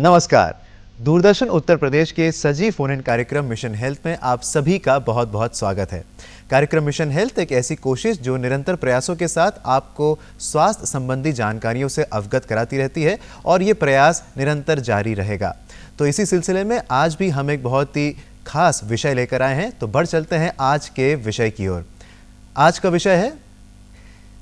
नमस्कार। दूरदर्शन उत्तर प्रदेश के सजीव फोन इन कार्यक्रम मिशन हेल्थ में आप सभी का बहुत बहुत स्वागत है। कार्यक्रम मिशन हेल्थ एक ऐसी कोशिश जो निरंतर प्रयासों के साथ आपको स्वास्थ्य संबंधी जानकारियों से अवगत कराती रहती है और ये प्रयास निरंतर जारी रहेगा। तो इसी सिलसिले में आज भी हम एक बहुत ही खास विषय लेकर आए हैं, तो बढ़ चलते हैं आज के विषय की ओर। आज का विषय है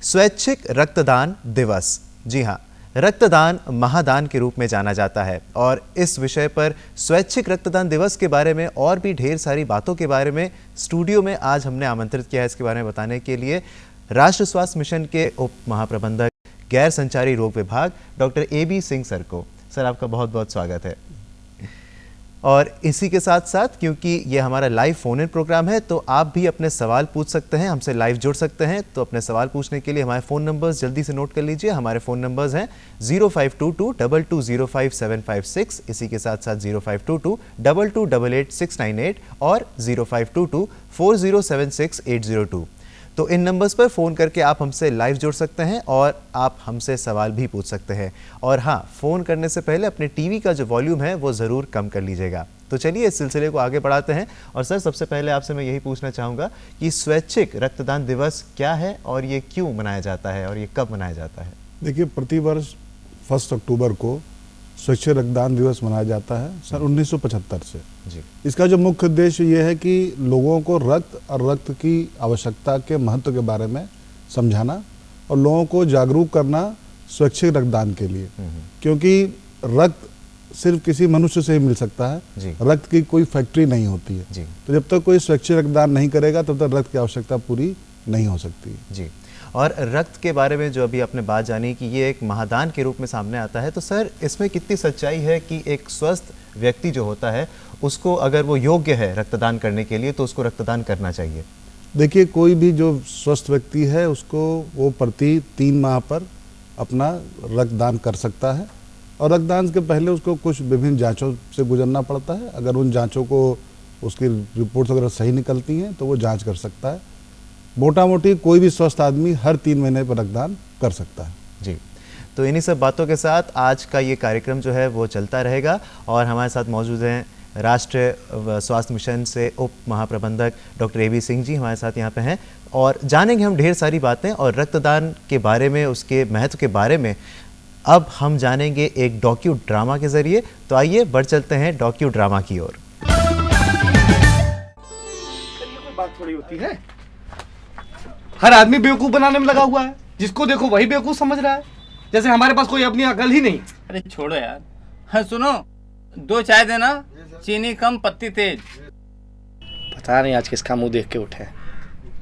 स्वैच्छिक रक्तदान दिवस। जी हाँ, रक्तदान महादान के रूप में जाना जाता है और इस विषय पर स्वैच्छिक रक्तदान दिवस के बारे में और भी ढेर सारी बातों के बारे में स्टूडियो में आज हमने आमंत्रित किया है इसके बारे में बताने के लिए राष्ट्रीय स्वास्थ्य मिशन के उप महाप्रबंधक गैर संचारी रोग विभाग डॉक्टर AB सिंह सर को। सर, आपका बहुत बहुत स्वागत है। और इसी के साथ साथ क्योंकि ये हमारा लाइव फोन इन प्रोग्राम है तो आप भी अपने सवाल पूछ सकते हैं, हमसे लाइव जुड़ सकते हैं। तो अपने सवाल पूछने के लिए हमारे फ़ोन नंबर्स जल्दी से नोट कर लीजिए। हमारे फ़ोन नंबर्स हैं 0522220556, इसी के साथ साथ 052222888698 और 05224076 तो इन नंबर्स पर फ़ोन करके आप हमसे लाइव जुड़ सकते हैं और आप हमसे सवाल भी पूछ सकते हैं। और हाँ, फ़ोन करने से पहले अपने टीवी का जो वॉल्यूम है वो ज़रूर कम कर लीजिएगा। तो चलिए इस सिलसिले को आगे बढ़ाते हैं। और सर, सबसे पहले आपसे मैं यही पूछना चाहूँगा कि स्वैच्छिक रक्तदान दिवस क्या है और ये क्यों मनाया जाता है और ये कब मनाया जाता है? देखिए, प्रतिवर्ष 1 अक्टूबर को स्वैच्छिक रक्तदान दिवस मनाया जाता है सन 1975 से। जी। इसका जो मुख्य उद्देश्य ये है कि लोगों को रक्त और रक्त की आवश्यकता के महत्व के बारे में समझाना और लोगों को जागरूक करना स्वैच्छिक रक्तदान के लिए, क्योंकि रक्त सिर्फ किसी मनुष्य से ही मिल सकता है। रक्त की कोई फैक्ट्री नहीं होती है। तो जब तक कोई स्वैच्छिक रक्तदान नहीं करेगा तब तक रक्त की आवश्यकता पूरी नहीं हो सकती। जी। और रक्त के बारे में जो अभी आपने बात जानी कि ये एक महादान के रूप में सामने आता है, तो सर इसमें कितनी सच्चाई है कि एक स्वस्थ व्यक्ति जो होता है उसको अगर वो योग्य है रक्तदान करने के लिए तो उसको रक्तदान करना चाहिए? देखिए, कोई भी जो स्वस्थ व्यक्ति है उसको वो प्रति 3 माह पर अपना रक्तदान कर सकता है और रक्तदान के पहले उसको कुछ विभिन्न जांचों से गुजरना पड़ता है। अगर उन जांचों को उसकी रिपोर्ट्स अगर सही निकलती हैं तो वो जांच कर सकता है। मोटा मोटी कोई भी स्वस्थ आदमी हर 3 महीने पर रक्तदान कर सकता है। जी। तो इन्हीं सब बातों के साथ आज का ये कार्यक्रम जो है वो चलता रहेगा और हमारे साथ मौजूद हैं राष्ट्रीय स्वास्थ्य मिशन से उप महाप्रबंधक डॉक्टर AB सिंह जी हमारे साथ यहाँ पे हैं और जानेंगे हम ढेर सारी बातें और रक्तदान के बारे में, उसके महत्व के बारे में अब हम जानेंगे एक डॉक्यू ड्रामा के जरिए। तो आइए बढ़ चलते हैं डॉक्यू ड्रामा की ओर। कोई बात थोड़ी होती है, हर आदमी बेवकूफ बनाने में लगा हुआ है। जिसको देखो वही बेवकूफ समझ रहा है, जैसे हमारे पास कोई अपनी अकल ही नहीं। अरे छोड़ो यार। हाँ सुनो, 2 चाय देना, चीनी कम पत्ती तेज। पता नहीं आज किसका मुंह देख के उठे,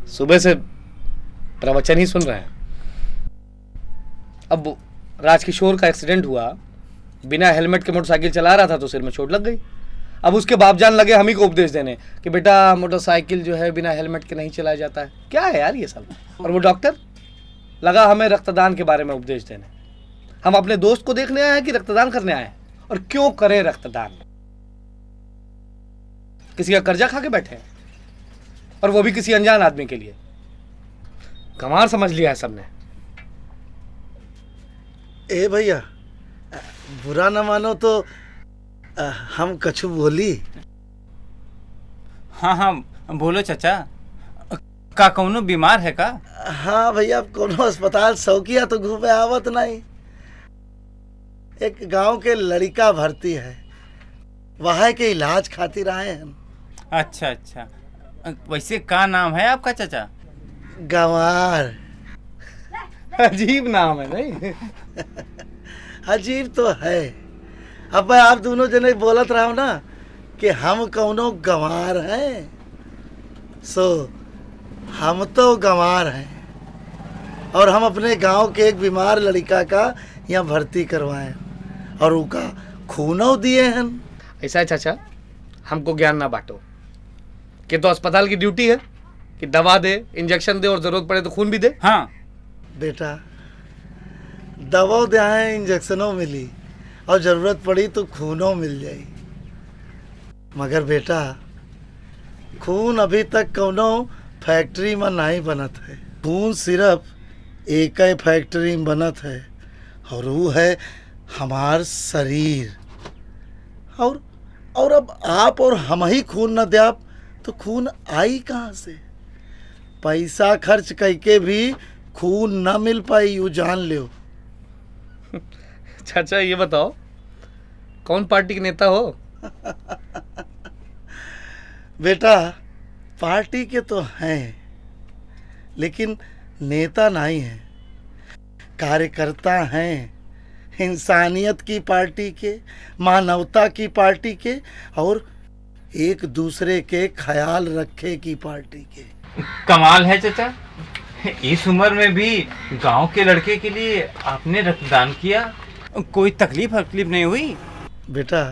सुबह से प्रवचन ही सुन रहे हैं। अब राजकिशोर का एक्सीडेंट हुआ, बिना हेलमेट के मोटरसाइकिल चला रहा था तो सिर में चोट लग गई। अब उसके बापजान लगे हम ही को उपदेश देने कि बेटा मोटरसाइकिल जो है बिना हेलमेट के नहीं चलाया जाता है। क्या है यार ये सब। और वो डॉक्टर लगा हमें रक्तदान के बारे में उपदेश देने। हम अपने दोस्त को देखने आए हैं कि रक्तदान करने आए हैं? और क्यों करें रक्तदान? किसी का कर्जा खा के बैठे हैं और वो भी किसी अनजान आदमी के लिए। कमाल समझ लिया है सबने। ए भैया, बुरा न मानो तो हम कछु बोली। हाँ बोलो चाचा, का कौनो बीमार है का? हाँ भैया, कोनो अस्पताल सौकिया तो घूमे आवत नहीं। एक गांव के लड़का भर्ती है, वहाँ के इलाज खातिर आए हैं। अच्छा, वैसे का नाम है आपका चाचा? गंवार। अजीब नाम है नहीं? अजीब तो है। अब मैं आप दोनों जने बोलत रहा हूँ ना कि हम कौनो गंवार हैं, सो हम तो गंवार हैं और हम अपने गांव के एक बीमार लड़का का यहाँ भर्ती करवाएं और उनका खूनो दिए हैं। ऐसा है चाचा, हमको ज्ञान ना बांटो कि तो अस्पताल की ड्यूटी है कि दवा दे, इंजेक्शन दे और जरूरत पड़े तो खून भी दे। हाँ बेटा, दवा दे, इंजेक्शनों मिली और जरूरत पड़ी तो खूनों मिल जाई। मगर बेटा, खून अभी तक कौनो फैक्ट्री में नहीं बनत है। खून सिर्फ एक ही फैक्ट्री में बनत है और वो है हमार शरीर। और अब आप और हम ही खून न द्याप तो खून आई कहाँ से? पैसा खर्च करके भी खून न मिल पाई, यू जान लियो। चाचा ये बताओ, कौन पार्टी के नेता हो? बेटा, पार्टी के तो हैं, लेकिन नेता नहीं हैं, कार्यकर्ता हैं। इंसानियत की पार्टी के, मानवता की पार्टी के, और एक दूसरे के ख्याल रखे की पार्टी के। कमाल है चाचा, इस उम्र में भी गांव के लड़के के लिए आपने रक्तदान किया। कोई तकलीफ नहीं हुई? बेटा,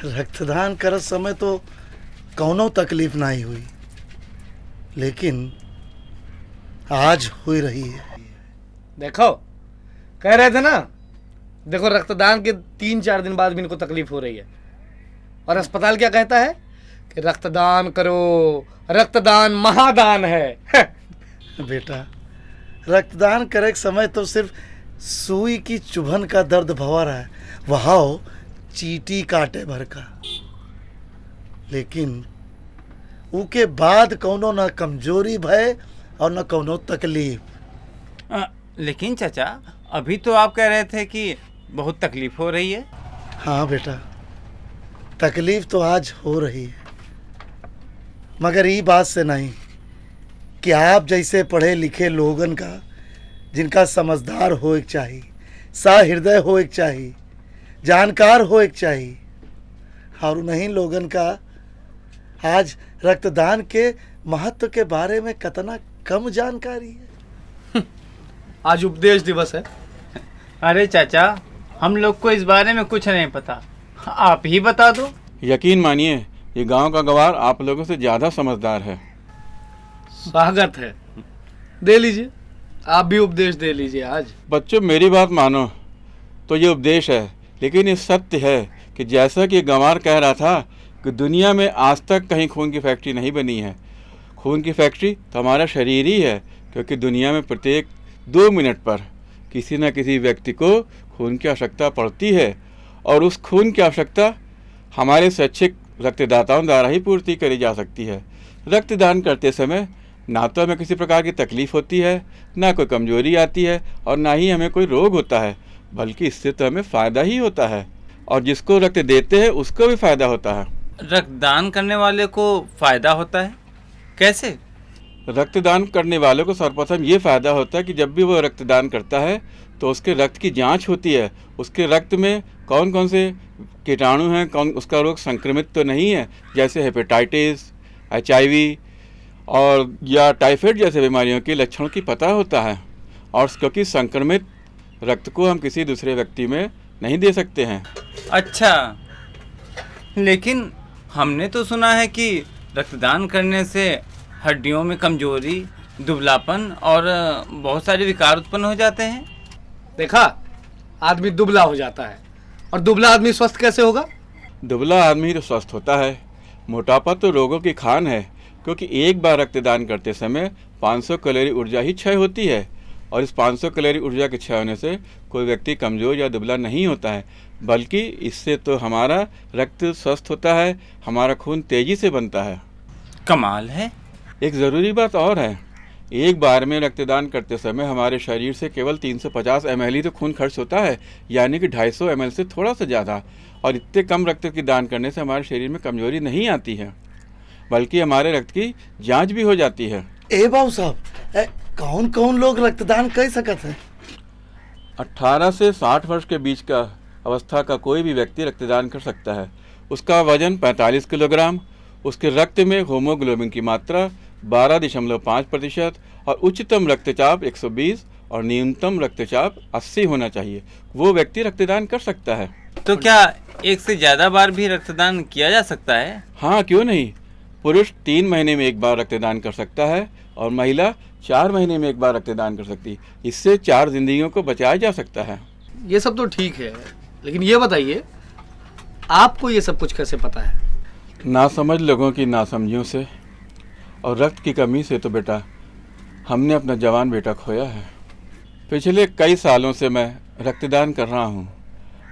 रक्तदान करत समय तो कौनो तकलीफ नहीं हुई, लेकिन आज हुई रही है। देखो, कह रहे थे ना, देखो रक्तदान के 3-4 दिन बाद भी इनको तकलीफ हो रही है, और अस्पताल क्या कहता है कि रक्तदान करो, रक्तदान महादान है। बेटा, रक्तदान करे के समय तो सिर्फ सुई की चुभन का दर्द भवा रहा है, वहाँ चीटी काटे भर का, लेकिन उके बाद कौनो न कमजोरी भय और न कौनो तकलीफ। लेकिन चाचा, अभी तो आप कह रहे थे कि बहुत तकलीफ हो रही है। हाँ बेटा, तकलीफ तो आज हो रही है, मगर ये बात से नहीं कि आप जैसे पढ़े लिखे लोगन का, जिनका समझदार हो एक चाहिए, सहृदय हो एक चाहिए, जानकार हो एक चाहिए, और उन्हीं लोगन का आज रक्तदान के महत्व के बारे में कितना कम जानकारी है। आज उपदेश दिवस है। अरे चाचा, हम लोग को इस बारे में कुछ नहीं पता, आप ही बता दो। यकीन मानिए, ये गांव का गवार आप लोगों से ज़्यादा समझदार है। स्वागत है, दे लीजिए, आप भी उपदेश दे लीजिए आज। बच्चों, मेरी बात मानो तो ये उपदेश है, लेकिन ये सत्य है कि जैसा कि गंवार कह रहा था कि दुनिया में आज तक कहीं खून की फैक्ट्री नहीं बनी है। खून की फैक्ट्री तो हमारा शरीर ही है, क्योंकि दुनिया में प्रत्येक 2 मिनट पर किसी न किसी व्यक्ति को खून की आवश्यकता पड़ती है, और उस खून की आवश्यकता हमारे स्वैच्छिक रक्तदाताओं द्वारा ही पूर्ति करी जा सकती है। रक्तदान करते समय ना तो हमें किसी प्रकार की तकलीफ होती है, ना कोई कमजोरी आती है, और ना ही हमें कोई रोग होता है, बल्कि इससे तो हमें फ़ायदा ही होता है, और जिसको रक्त देते हैं उसको भी फ़ायदा होता है। रक्तदान करने वाले को फ़ायदा होता है? कैसे? रक्तदान करने वालों को सर्वप्रथम ये फ़ायदा होता है कि जब भी वो रक्तदान करता है तो उसके रक्त की जांच होती है, उसके रक्त में कौन कौन से कीटाणु हैं, कौन उसका रोग संक्रमित तो नहीं है, जैसे हेपेटाइटिस, HIV और या टाइफाइड जैसे बीमारियों के लक्षणों की पता होता है, और क्योंकि संक्रमित रक्त को हम किसी दूसरे व्यक्ति में नहीं दे सकते हैं। अच्छा, लेकिन हमने तो सुना है कि रक्तदान करने से हड्डियों में कमजोरी, दुबलापन और बहुत सारे विकार उत्पन्न हो जाते हैं। देखा, आदमी दुबला हो जाता है, और दुबला आदमी स्वस्थ कैसे होगा? दुबला आदमी तो स्वस्थ होता है। मोटापा तो रोगों की खान है, क्योंकि एक बार रक्तदान करते समय 500 कैलोरी ऊर्जा ही क्षय होती है, और इस 500 कैलोरी ऊर्जा के क्षय होने से कोई व्यक्ति कमज़ोर या दुबला नहीं होता है, बल्कि इससे तो हमारा रक्त स्वस्थ होता है, हमारा खून तेज़ी से बनता है। कमाल है। एक ज़रूरी बात और है, एक बार में रक्तदान करते समय हमारे शरीर से केवल 350 ml ही तो खून खर्च होता है, यानी कि 250 ml से थोड़ा सा ज़्यादा। और इतने कम रक्त की दान करने से हमारे शरीर में कमजोरी नहीं आती है, बल्कि हमारे रक्त की जांच भी हो जाती है। ए बाबू साहब, कौन कौन लोग रक्तदान कर सकते हैं? 18 से 60 वर्ष के बीच का अवस्था का कोई भी व्यक्ति रक्तदान कर सकता है। उसका वजन 45 किलोग्राम, उसके रक्त में होमोग्लोबिन की मात्रा 12.5% और उच्चतम रक्तचाप 120 और न्यूनतम रक्तचाप 80 होना चाहिए, वो व्यक्ति रक्तदान कर सकता है। तो क्या एक से ज़्यादा बार भी रक्तदान किया जा सकता है? हाँ, क्यों नहीं। पुरुष 3 महीने में एक बार रक्तदान कर सकता है, और महिला 4 महीने में एक बार रक्तदान कर सकती है। इससे 4 जिंदगियों को बचाया जा सकता है। ये सब तो ठीक है, लेकिन ये बताइए, आपको ये सब कुछ कैसे पता है? नासमझ लोगों की नासमझियों से और रक्त की कमी से तो बेटा हमने अपना जवान बेटा खोया है। पिछले कई सालों से मैं रक्तदान कर रहा हूँ।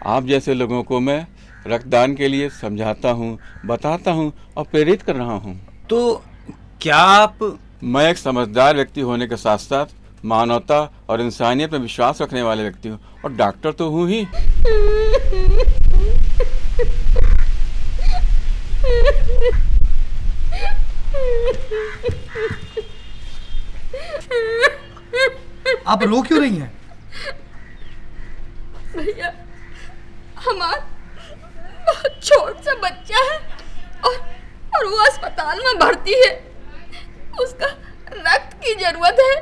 आप जैसे लोगों को मैं रक्तदान के लिए समझाता हूँ, बताता हूँ और प्रेरित कर रहा हूँ। तो क्या आप मैं एक समझदार व्यक्ति होने के साथ साथ मानवता और इंसानियत में विश्वास रखने वाले व्यक्ति हूँ, और डॉक्टर तो हूँ ही। आप रो क्यों रही हैं? भैया, हमारा बहुत छोट सा बच्चा है और वो अस्पताल में भर्ती है। उसका रक्त की जरूरत है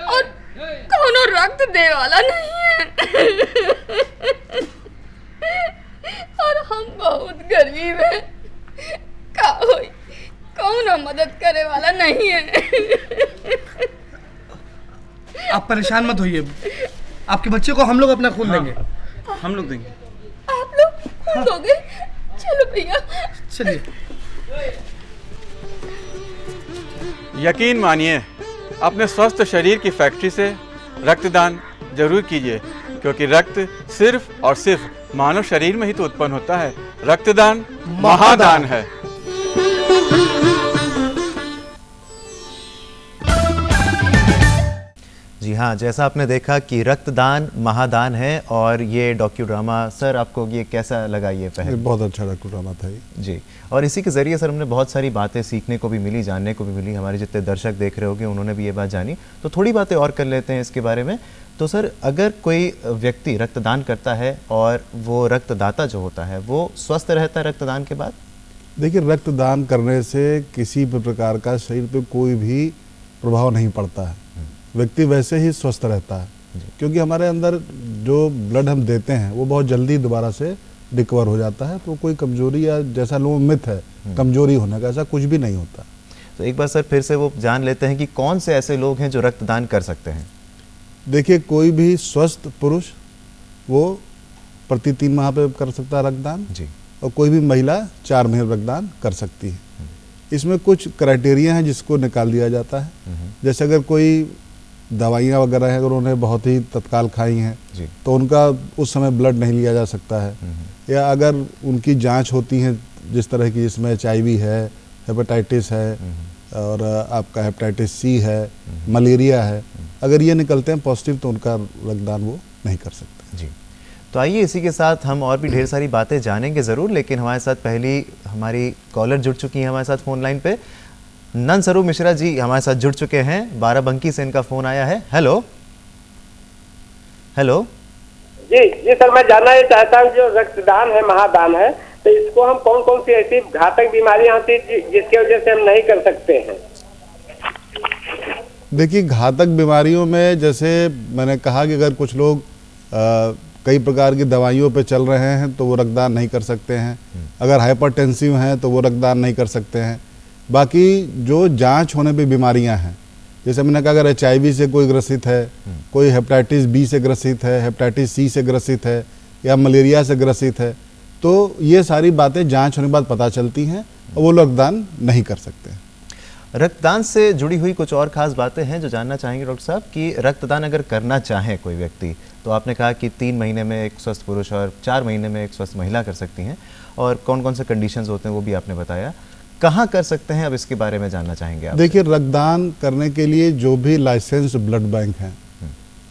और कौनो रक्त दे वाला नहीं है। और हम बहुत गरीब हैं, का होई कौनो मदद करे वाला नहीं है। आप परेशान मत होइए, आपके बच्चे को हम लोग अपना खून देंगे। हम लोग देंगे। आप लोग खून दोगे? चलो भैया, चलिए। यकीन मानिए, अपने स्वस्थ शरीर की फैक्ट्री से रक्तदान जरूर कीजिए, क्योंकि रक्त सिर्फ और सिर्फ मानव शरीर में ही तो उत्पन्न होता है। रक्तदान महादान है। जी हाँ, जैसा आपने देखा कि रक्तदान महादान है, और ये डॉक्यूड्रामा सर आपको ये कैसा लगा ये पहल? बहुत अच्छा डॉक्यूड्रामा था ये। जी, और इसी के ज़रिए सर हमने बहुत सारी बातें सीखने को भी मिली, जानने को भी मिली। हमारे जितने दर्शक देख रहे होंगे उन्होंने भी ये बात जानी। तो थोड़ी बातें और कर लेते हैं इसके बारे में। तो सर, अगर कोई व्यक्ति रक्तदान करता है और वो रक्तदाता जो होता है वो स्वस्थ रहता है रक्तदान के बाद? देखिए, रक्तदान करने से किसी भी प्रकार का शरीर पे कोई भी प्रभाव नहीं पड़ता है। व्यक्ति वैसे ही स्वस्थ रहता है, क्योंकि हमारे अंदर जो ब्लड हम देते हैं वो बहुत जल्दी दोबारा से रिकवर हो जाता है। तो कोई कमजोरी या जैसा लोगों में मिथ है कमजोरी होने का, ऐसा कुछ भी नहीं होता। तो एक बार सर फिर से वो जान लेते हैं कि कौन से ऐसे लोग हैं जो रक्तदान कर सकते हैं। देखिए, कोई भी स्वस्थ पुरुष वो प्रति 3 माह पे कर सकता है रक्तदान जी, और कोई भी महिला 4 महीने रक्तदान कर सकती है। इसमें कुछ क्राइटेरिया हैं जिसको निकाल दिया जाता है। जैसे अगर कोई दवाइयाँ वगैरह हैं, अगर उन्हें बहुत ही तत्काल खाई हैं जी, तो उनका उस समय ब्लड नहीं लिया जा सकता है। या अगर उनकी जांच होती है जिस तरह की, जिसमें HIV है, हेपेटाइटिस है और आपका हेपेटाइटिस C है, मलेरिया है, अगर ये निकलते हैं पॉजिटिव तो उनका रक्तदान वो नहीं कर सकते। जी। तो आइए इसी के साथ हम और भी ढेर सारी बातें जानेंगे ज़रूर, लेकिन हमारे साथ पहली हमारी कॉलर जुड़ चुकी हैं हमारे साथ फ़ोन लाइन पे। नंद स्वरूप मिश्रा जी हमारे साथ जुड़ चुके हैं, बाराबंकी से इनका फ़ोन आया है। Hello hello. जी जी सर, मैं जानना ये चाहता हूँ, जो रक्तदान है महादान है, तो इसको हम कौन कौन सी ऐसी घातक बीमारियां होती जिसकी वजह से हम नहीं कर सकते हैं? देखिए, घातक बीमारियों में जैसे मैंने कहा कि अगर कुछ लोग कई प्रकार की दवाइयों पे चल रहे हैं तो वो रक्तदान नहीं कर सकते हैं। अगर हाइपरटेंसिव हैं तो वो रक्तदान नहीं कर सकते हैं। बाकी जो जांच होने पे बीमारियां हैं, जैसे मैंने कहा अगर HIV से कोई ग्रसित है, कोई हेपेटाइटिस B से ग्रसित है, हेपेटाइटिस C से ग्रसित है या मलेरिया से ग्रसित है, तो ये सारी बातें जांच होने के बाद पता चलती हैं और वो रक्तदान नहीं कर सकते हैं। रक्तदान से जुड़ी हुई कुछ और ख़ास बातें हैं जो जानना चाहेंगे डॉक्टर साहब, कि रक्तदान अगर करना चाहे कोई व्यक्ति, तो आपने कहा कि 3 महीने में एक स्वस्थ पुरुष और 4 महीने में एक स्वस्थ महिला कर सकती हैं, और कौन कौन से कंडीशंस होते हैं वो भी आपने बताया। कहाँ कर सकते हैं, अब इसके बारे में जानना चाहेंगे आप? देखिए, रक्तदान करने के लिए जो भी लाइसेंस ब्लड बैंक हैं,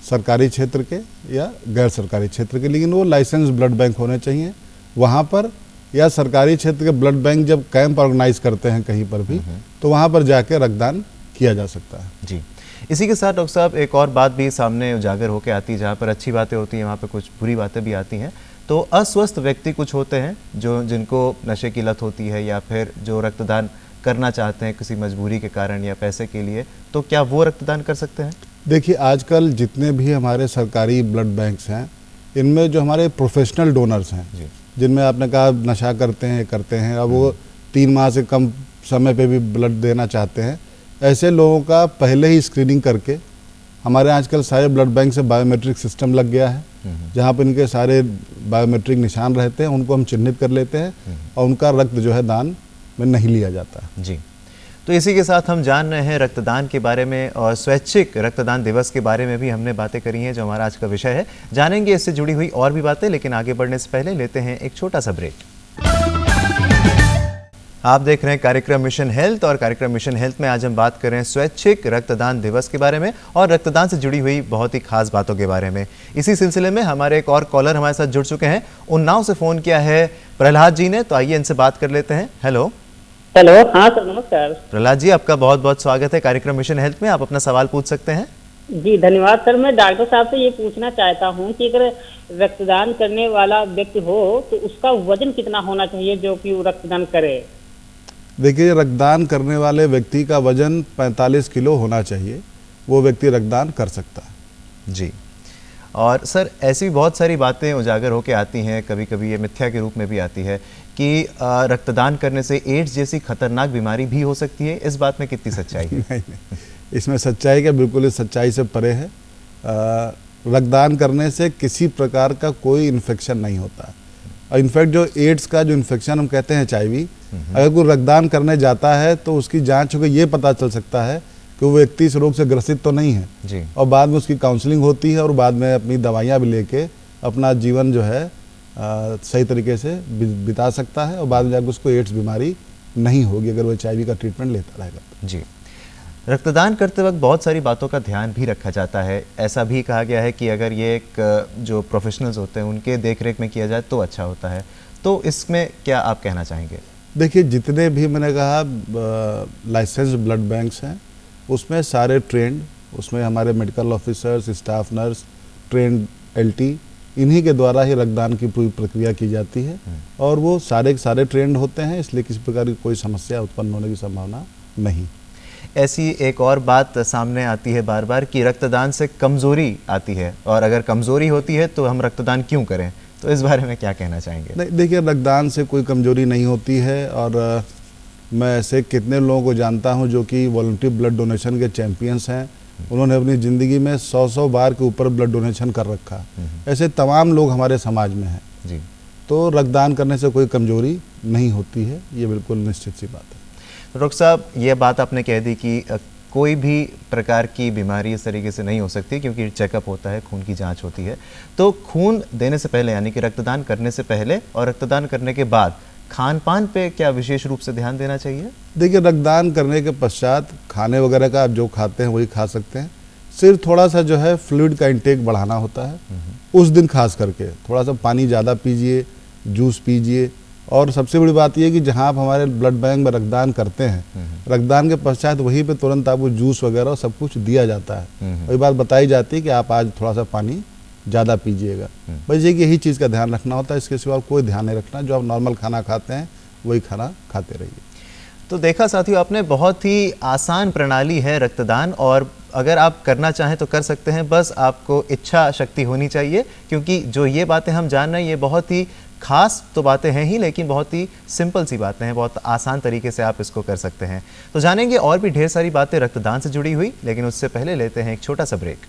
सरकारी क्षेत्र के या गैर सरकारी क्षेत्र के, लेकिन वो लाइसेंस ब्लड बैंक होने चाहिए वहाँ पर, या सरकारी क्षेत्र के ब्लड बैंक जब कैंप ऑर्गेनाइज करते हैं कहीं पर भी, तो वहाँ पर जाके रक्तदान किया जा सकता है। जी, इसी के साथ डॉक्टर साहब एक और बात भी सामने उजागर होकर आती है, जहाँ पर अच्छी बातें होती हैं वहाँ पर कुछ बुरी बातें भी आती हैं। तो अस्वस्थ व्यक्ति कुछ होते हैं जो जिनको नशे की लत होती है, या फिर जो रक्तदान करना चाहते हैं किसी मजबूरी के कारण या पैसे के लिए, तो क्या वो रक्तदान कर सकते हैं? देखिए, आजकल जितने भी हमारे सरकारी ब्लड बैंक्स हैं, इनमें जो हमारे प्रोफेशनल डोनर्स हैं, जिनमें आपने कहा नशा करते हैं, अब वो 3 माह से कम समय पे भी ब्लड देना चाहते हैं, ऐसे लोगों का पहले ही स्क्रीनिंग करके, हमारे आजकल सारे ब्लड बैंक से बायोमेट्रिक सिस्टम लग गया है, जहाँ पर इनके सारे बायोमेट्रिक निशान रहते हैं, उनको हम चिन्हित कर लेते हैं और उनका रक्त जो है दान में नहीं लिया जाता है। जी, तो इसी के साथ हम जान रहे हैं रक्तदान के बारे में, और स्वैच्छिक रक्तदान दिवस के बारे में भी हमने बातें करी हैं जो हमारा आज का विषय है। जानेंगे इससे जुड़ी हुई और भी बातें, लेकिन आगे बढ़ने से पहले लेते हैं एक छोटा सा ब्रेक। आप देख रहे हैं कार्यक्रम मिशन हेल्थ और कार्यक्रम मिशन हेल्थ में आज हम बात कर रहे हैं स्वैच्छिक रक्तदान दिवस के बारे में और रक्तदान से जुड़ी हुई बहुत ही खास बातों के बारे में। इसी सिलसिले में हमारे एक और कॉलर हमारे साथ जुड़ चुके हैं। उन्नाव से फ़ोन किया है प्रहलाद जी ने, तो आइए इनसे बात कर लेते हैं। हेलो हेलो, हाँ सर नमस्कार। प्रहलाद जी, आपका बहुत बहुत स्वागत है कार्यक्रम मिशन हेल्थ में। आप अपना सवाल पूछ सकते हैं। जी धन्यवाद सर। मैं डॉक्टर साहब से ये पूछना चाहता हूँ कि अगर रक्तदान करने वाला व्यक्ति हो तो उसका वजन कितना होना चाहिए जो कि वो रक्तदान करे? देखिए, रक्तदान करने वाले व्यक्ति का वजन 45 किलो होना चाहिए, वो व्यक्ति रक्तदान कर सकता है। जी, और सर ऐसी बहुत सारी बातें उजागर होकर आती हैं, कभी कभी ये मिथ्या के रूप में भी आती है कि रक्तदान करने से एड्स जैसी खतरनाक बीमारी भी हो सकती है। इस बात में कितनी सच्चाई है? नहीं, इसमें सच्चाई क्या, बिल्कुल इस सच्चाई से परे है। रक्तदान करने से किसी प्रकार का कोई इन्फेक्शन नहीं होता है। और इनफैक्ट जो एड्स का जो इन्फेक्शन हम कहते हैं HIV, अगर कोई रक्तदान करने जाता है तो उसकी जांच होकर ये पता चल सकता है कि वो व्यक्ति इस रोग से ग्रसित तो नहीं है जी। और बाद में उसकी काउंसलिंग होती है और बाद में अपनी दवाइयाँ भी लेके अपना जीवन जो है सही तरीके से बिता सकता है और बाद में जाकर उसको एड्स बीमारी नहीं होगी अगर वो HIV का ट्रीटमेंट लेता रहेगा। जी, रक्तदान करते वक्त बहुत सारी बातों का ध्यान भी रखा जाता है। ऐसा भी कहा गया है कि अगर ये एक जो प्रोफेशनल्स होते हैं उनके देखरेख में किया जाए तो अच्छा होता है। तो इसमें क्या आप कहना चाहेंगे? देखिए, जितने भी मैंने कहा लाइसेंस ब्लड बैंक्स हैं उसमें सारे ट्रेंड, उसमें हमारे medical officers, staff nurse, trend LT, इन्हीं के द्वारा ही रक्तदान की पूरी प्रक्रिया की जाती है और वो सारे ट्रेंड होते हैं, इसलिए किसी प्रकार की कोई समस्या उत्पन्न होने की संभावना नहीं। ऐसी एक और बात सामने आती है बार बार कि रक्तदान से कमज़ोरी आती है और अगर कमज़ोरी होती है तो हम रक्तदान क्यों करें? तो इस बारे में क्या कहना चाहेंगे? नहीं, देखिए, रक्तदान से कोई कमज़ोरी नहीं होती है और मैं ऐसे कितने लोगों को जानता हूं जो कि वॉलंटरी ब्लड डोनेशन के चैंपियंस हैं। उन्होंने अपनी ज़िंदगी में 100 बार के ऊपर ब्लड डोनेशन कर रखा। ऐसे तमाम लोग हमारे समाज में हैं जी। तो रक्तदान करने से कोई कमज़ोरी नहीं होती है, ये बिल्कुल निश्चित सी बात है। तो डॉक्टर साहब, ये बात आपने कह दी कि कोई भी प्रकार की बीमारी इस तरीके से नहीं हो सकती क्योंकि चेकअप होता है, खून की जांच होती है। तो खून देने से पहले यानी कि रक्तदान करने से पहले और रक्तदान करने के बाद खान पान पे क्या विशेष रूप से ध्यान देना चाहिए? देखिए, रक्तदान करने के पश्चात खाने वगैरह का आप जो खाते हैं वही खा सकते हैं। सिर्फ थोड़ा सा जो है फ्लूइड का इंटेक बढ़ाना होता है उस दिन, खास करके थोड़ा सा पानी ज़्यादा पीजिए, जूस पीजिए। और सबसे बड़ी बात यह है कि जहाँ आप हमारे ब्लड बैंक में रक्तदान करते हैं, रक्तदान के पश्चात वहीं पे तुरंत आपको जूस वगैरह सब कुछ दिया जाता है। वही बात बताई जाती है कि आप आज थोड़ा सा पानी ज़्यादा पीजिएगा। बस यही चीज़ का ध्यान रखना होता है, इसके सिवा कोई ध्यान नहीं रखना। जो आप नॉर्मल खाना खाते हैं वही खाना खाते रहिए। तो देखा साथियों, आपने बहुत ही आसान प्रणाली है रक्तदान और अगर आप करना चाहें तो कर सकते हैं। बस आपको इच्छा शक्ति होनी चाहिए क्योंकि जो ये बातें हम जान रहे हैं ये बहुत ही खास तो बातें हैं ही, लेकिन बहुत ही सिंपल सी बातें हैं, बहुत आसान तरीके से आप इसको कर सकते हैं। तो जानेंगे और भी ढेर सारी बातें रक्तदान से जुड़ी हुई, लेकिन उससे पहले लेते हैं एक छोटा सा ब्रेक।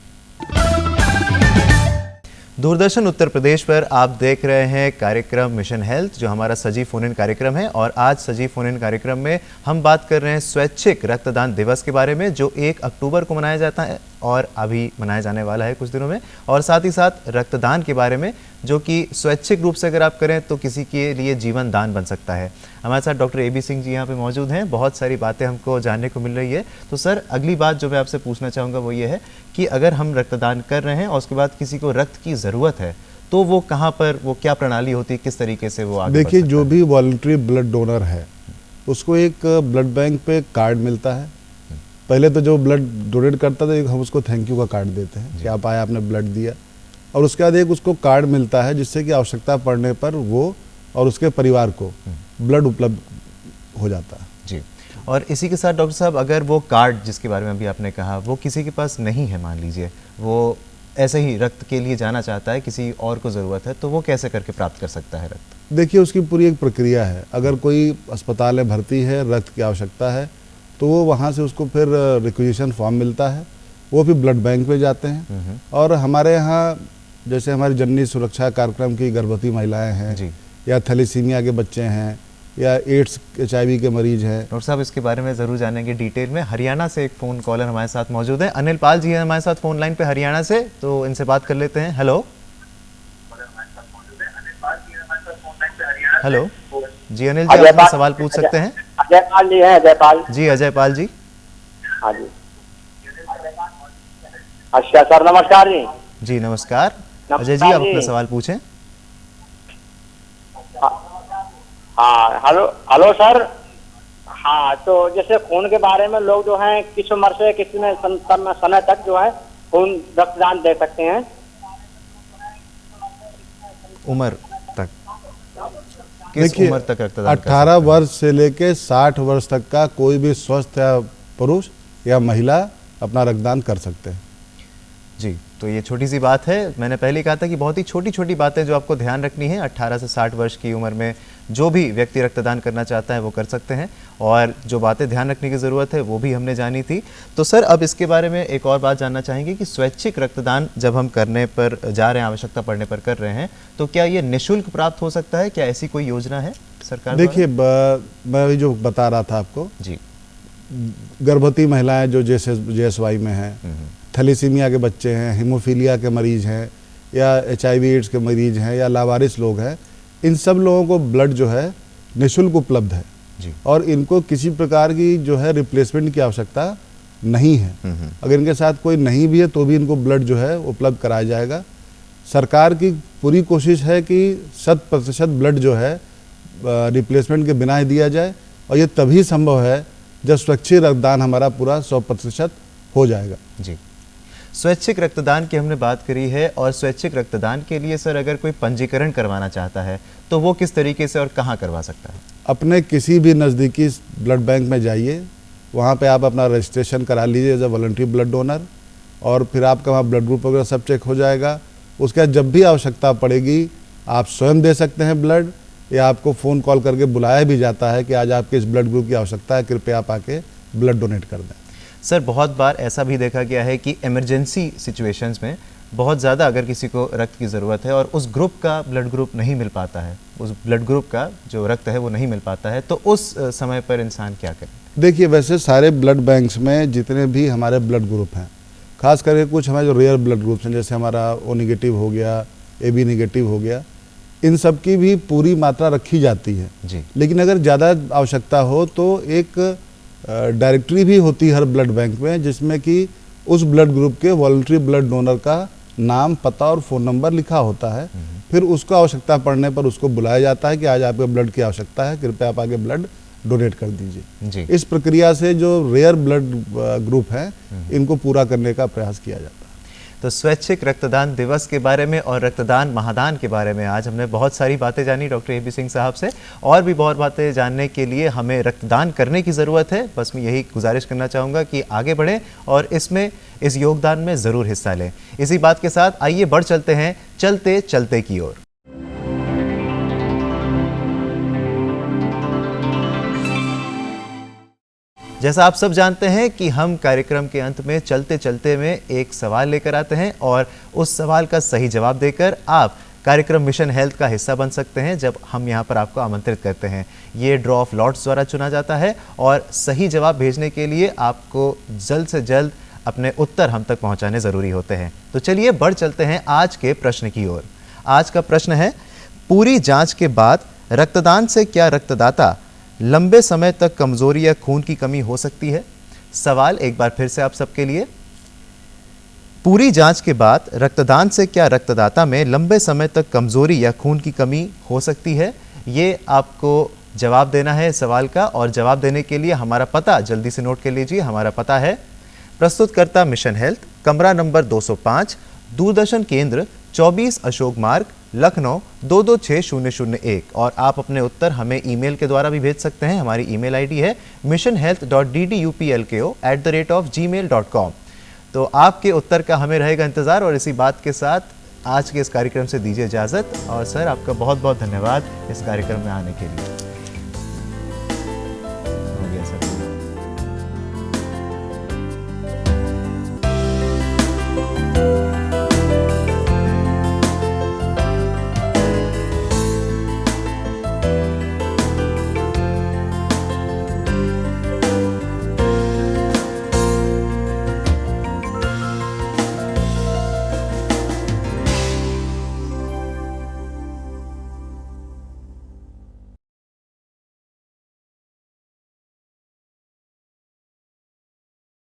दूरदर्शन उत्तर प्रदेश पर आप देख रहे हैं कार्यक्रम मिशन हेल्थ, जो हमारा सजीव फोन इन कार्यक्रम है। और आज सजीव फोन इन कार्यक्रम में हम बात कर रहे हैं स्वैच्छिक रक्तदान दिवस के बारे में, जो 1 अक्टूबर को मनाया जाता है और अभी मनाया जाने वाला है कुछ दिनों में। और साथ ही साथ रक्तदान के बारे में, जो कि स्वैच्छिक रूप से अगर आप करें तो किसी के लिए जीवन दान बन सकता है। हमारे साथ डॉक्टर AB सिंह जी यहाँ पे मौजूद हैं। बहुत सारी बातें हमको जानने को मिल रही है। तो सर, अगली बात जो मैं आपसे पूछना चाहूँगा वो ये है कि अगर हम रक्तदान कर रहे हैं और उसके बाद किसी को रक्त की ज़रूरत है तो वो कहाँ पर, वो क्या प्रणाली होती है, किस तरीके से वो आगे? देखिए, जो भी वॉलंटरी ब्लड डोनर है उसको एक ब्लड बैंक पे कार्ड मिलता है। पहले तो जो ब्लड डोनेट करता था हम उसको थैंक यू का कार्ड देते हैं कि आप आए, आपने ब्लड दिया। और उसके बाद एक उसको कार्ड मिलता है जिससे कि आवश्यकता पड़ने पर वो और उसके परिवार को ब्लड उपलब्ध हो जाता है। जी, और इसी के साथ डॉक्टर साहब, अगर वो कार्ड जिसके बारे में अभी आपने कहा वो किसी के पास नहीं है, मान लीजिए वो ऐसे ही रक्त के लिए जाना चाहता है, किसी और को ज़रूरत है, तो वो कैसे करके प्राप्त कर सकता है रक्त? देखिए, उसकी पूरी एक प्रक्रिया है। अगर कोई अस्पताल में भर्ती है, रक्त की आवश्यकता है, तो वो वहाँ से उसको फिर रिक्वेजिशन फॉर्म मिलता है, वो फिर ब्लड बैंक पे जाते हैं। और हमारे यहाँ जैसे हमारी जननी सुरक्षा कार्यक्रम की गर्भवती महिलाएं हैं या थैलेसीमिया के बच्चे हैं या एड्स HIV के मरीज हैं। डॉक्टर साहब, इसके बारे में ज़रूर जानेंगे डिटेल में। हरियाणा से एक फ़ोन कॉलर हमारे साथ मौजूद है, अनिल पाल जी हैं हमारे साथ फ़ोन लाइन पे हरियाणा से, तो इनसे बात कर लेते हैं। हेलो हेलो जी, अनिल जी, आप अपना सवाल पूछ सकते हैं। अजय पाल जी हैं, अजय पाल। जी अजय पाल जी। हाँ जी। अच्छा सर, नमस्कार जी। जी नमस्कार। नमस्कार अजय जी, आप जी। अपना सवाल पूछें। हाँ, हेलो हेलो सर। हाँ, तो जैसे खून के बारे में लोग जो हैं किस उम्र से कितने समय तक जो है खून रक्तदान दे सकते हैं? उम्र तक, किस देखिए, उम्र तक रक्तदान कर 18 सकते हैं? वर्ष से लेके 60 वर्ष तक का कोई भी स्वस्थ या पुरुष या महिला अपना रक्तदान कर सकते हैं। जी, तो ये छोटी सी बात है। मैंने पहले कहा था कि बहुत ही छोटी छोटी बातें जो आपको ध्यान रखनी है। 18 से 60 वर्ष की उम्र में जो भी व्यक्ति रक्तदान करना चाहता है वो कर सकते हैं, और जो बातें ध्यान रखने की ज़रूरत है वो भी हमने जानी थी। तो सर, अब इसके बारे में एक और बात जानना चाहेंगे कि स्वैच्छिक रक्तदान जब हम करने पर जा रहे हैं, आवश्यकता पड़ने पर कर रहे हैं, तो क्या ये निःशुल्क प्राप्त हो सकता है? क्या ऐसी कोई योजना है सरकार द्वारा? देखिए, मैं जो बता रहा था आपको, जी, गर्भवती महिलाएं जो JSY में हैं, थैलेसीमिया के बच्चे हैं, हीमोफीलिया के मरीज हैं, या HIV एड्स के मरीज हैं, या लावारिस लोग हैं, इन सब लोगों को ब्लड जो है निःशुल्क उपलब्ध है जी। और इनको किसी प्रकार की जो है रिप्लेसमेंट की आवश्यकता नहीं है। अगर इनके साथ कोई नहीं भी है तो भी इनको ब्लड जो है उपलब्ध कराया जाएगा। सरकार की पूरी कोशिश है कि 100% ब्लड जो है रिप्लेसमेंट के बिना ही दिया जाए, और ये तभी संभव है जब स्वैच्छिक रक्तदान हमारा पूरा 100% हो जाएगा। जी, स्वैच्छिक रक्तदान की हमने बात करी है, और स्वैच्छिक रक्तदान के लिए सर अगर कोई पंजीकरण करवाना चाहता है तो वो किस तरीके से और कहाँ करवा सकता है? अपने किसी भी नज़दीकी ब्लड बैंक में जाइए, वहाँ पे आप अपना रजिस्ट्रेशन करा लीजिए as a voluntary blood donor, और फिर आपका वहाँ ब्लड ग्रुप वगैरह सब चेक हो जाएगा। उसके बाद जब भी आवश्यकता पड़ेगी आप स्वयं दे सकते हैं ब्लड, या आपको फ़ोन कॉल करके बुलाया भी जाता है कि आज आपके इस ब्लड ग्रुप की आवश्यकता है, कृपया आप आके ब्लड डोनेट कर दें। सर, बहुत बार ऐसा भी देखा गया है कि इमरजेंसी सिचुएशंस में बहुत ज़्यादा अगर किसी को रक्त की ज़रूरत है और उस ग्रुप का ब्लड ग्रुप नहीं मिल पाता है, उस ब्लड ग्रुप का जो रक्त है वो नहीं मिल पाता है, तो उस समय पर इंसान क्या करे? देखिए, वैसे सारे ब्लड बैंक्स में जितने भी हमारे ब्लड ग्रुप हैं, खास करके कुछ हमारे जो रेयर ब्लड ग्रुप्स हैं, जैसे हमारा O नेगेटिव हो गया, AB नेगेटिव हो गया, इन सब की भी पूरी मात्रा रखी जाती है जी। लेकिन अगर ज़्यादा आवश्यकता हो तो एक डायरेक्टरी भी होती है हर ब्लड बैंक में, जिसमें कि उस ब्लड ग्रुप के वॉलंटरी ब्लड डोनर का नाम, पता और फ़ोन नंबर लिखा होता है। फिर उसको आवश्यकता पड़ने पर उसको बुलाया जाता है कि आज आपके ब्लड की आवश्यकता है, कृपया आप आगे ब्लड डोनेट कर दीजिए। जी। इस प्रक्रिया से जो रेयर ब्लड ग्रुप हैं इनको पूरा करने का प्रयास किया जाता है। तो स्वैच्छिक रक्तदान दिवस के बारे में और रक्तदान महादान के बारे में आज हमने बहुत सारी बातें जानी डॉक्टर AB सिंह साहब से, और भी बहुत बातें जानने के लिए हमें रक्तदान करने की ज़रूरत है। बस मैं यही गुजारिश करना चाहूँगा कि आगे बढ़ें और इसमें इस योगदान में ज़रूर हिस्सा लें। इसी बात के साथ आइए बढ़ चलते हैं चलते चलते की ओर। जैसा आप सब जानते हैं कि हम कार्यक्रम के अंत में चलते चलते में एक सवाल लेकर आते हैं, और उस सवाल का सही जवाब देकर आप कार्यक्रम मिशन हेल्थ का हिस्सा बन सकते हैं। जब हम यहाँ पर आपको आमंत्रित करते हैं, ये ड्रॉ ऑफ लॉट्स द्वारा चुना जाता है, और सही जवाब भेजने के लिए आपको जल्द से जल्द अपने उत्तर हम तक पहुँचाने ज़रूरी होते हैं। तो चलिए बढ़ चलते हैं आज के प्रश्न की ओर। आज का प्रश्न है, पूरी जाँच के बाद रक्तदान से क्या रक्तदाता लंबे समय तक कमजोरी या खून की कमी हो सकती है? सवाल एक बार फिर से आप सबके लिए, पूरी जांच के बाद रक्तदान से क्या रक्तदाता में लंबे समय तक कमजोरी या खून की कमी हो सकती है? ये आपको जवाब देना है सवाल का, और जवाब देने के लिए हमारा पता जल्दी से नोट कर लीजिए। हमारा पता है प्रस्तुतकर्ता मिशन हेल्थ, कमरा नंबर 205, दूरदर्शन केंद्र 24 अशोक मार्ग, लखनऊ 226001, और आप अपने उत्तर हमें ईमेल के द्वारा भी भेज सकते हैं। हमारी ईमेल आईडी है missionhealth.ddupalko@gmail.com। तो आपके उत्तर का हमें रहेगा इंतज़ार, और इसी बात के साथ आज के इस कार्यक्रम से दीजिए इजाज़त। और सर, आपका बहुत बहुत धन्यवाद इस कार्यक्रम में आने के लिए।